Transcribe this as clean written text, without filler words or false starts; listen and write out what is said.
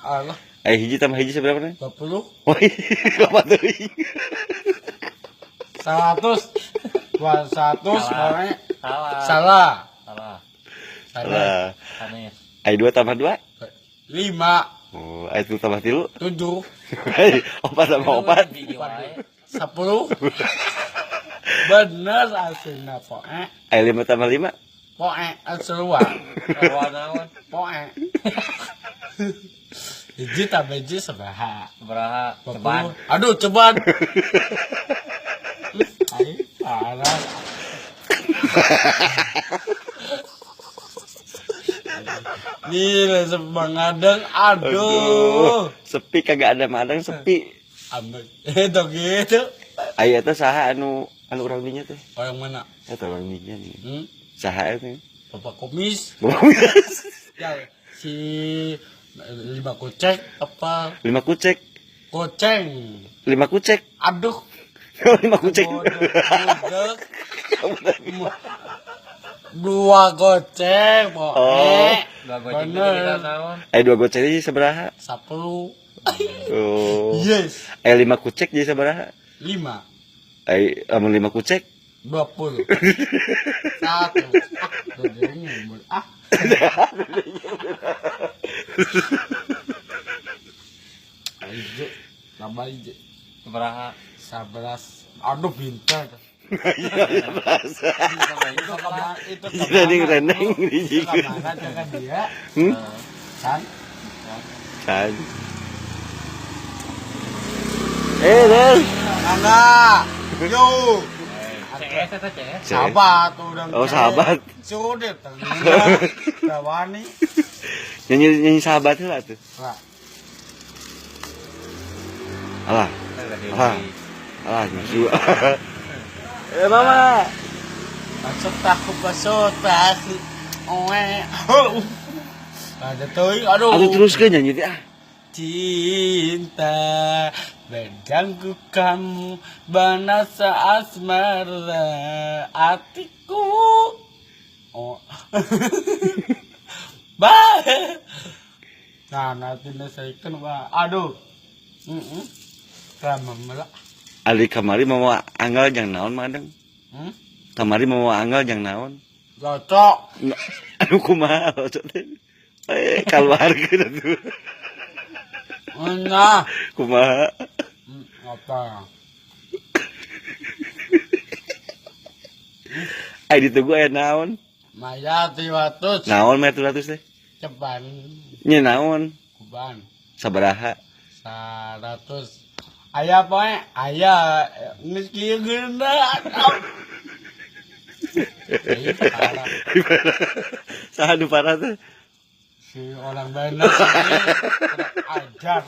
Allah. Hiji tambah hiji seberapa nih? 20. Wah, apa tuh? 100. 200 pokoknya. Salah. Salah. Aneh. 2 tambah 2? 5. Oh, 1 tambah 3? 7. Opat sama opat. 10. Bener aslinya pokoknya. 5 tambah 5? Pokoknya asluan. Pokoknya. Hiji tambah hiji seberapa? Ceban. Aduh, ceban. Ayo, parah. Gila, semangadeng. Aduh. Sepi kagak ada madang sepi. Ambek. Itu gitu. Aya teh saha anu urang dinya teh? Orang mana? Eta urang dinya nih. Hmm? Saha eta? Bapak Komis. Ya, si 5 kucek apa? 5 kucek. Koceng. 5 kucek. Aduh. 5 kucek. Budek. 2 goceng, pokoknya. 2 goceng kita naon. 2 gocek jadi sabaraha? 10. Oh. Yes. 5 kucek jadi sabaraha? 5. Amun 5 kucek 20. 1. Ah. Ayo, tambah aja. Sabaraha? 11. Aduh, pintar. Itu reneng di kemana jangan dia? San. San. Del. Angga. Yo. CS eta CS. Sahabat udah. Oh, sahabat. Sudah tenang. Rawani. Nyanyi sahabat lah tuh. Lah. Alah. Nyusu. Mama. Masuk tahu. Oe. Ada tuh, aduh. Aduh terus ke nyanyi teh. Cinta bedangku kamu banasa asmara hatiku. Oh. Bah. Nah, nanti saya kan aduh. Ramah melak. Ali kamari mau anggal jang naon madang. Kamari mau anggal jang naon. Cocok. Anu kumaha cocok teh. Keluarga tuh. Nah. Kumaha? Apa? Ditunggu aya naon? Maya 300. Naon mah 200 teh? Ceban. Nya naon? Kuban. Sabaraha? 100. Ayah poe, ayah meski genda. Saha nu parah teh? Si orang benar ajar.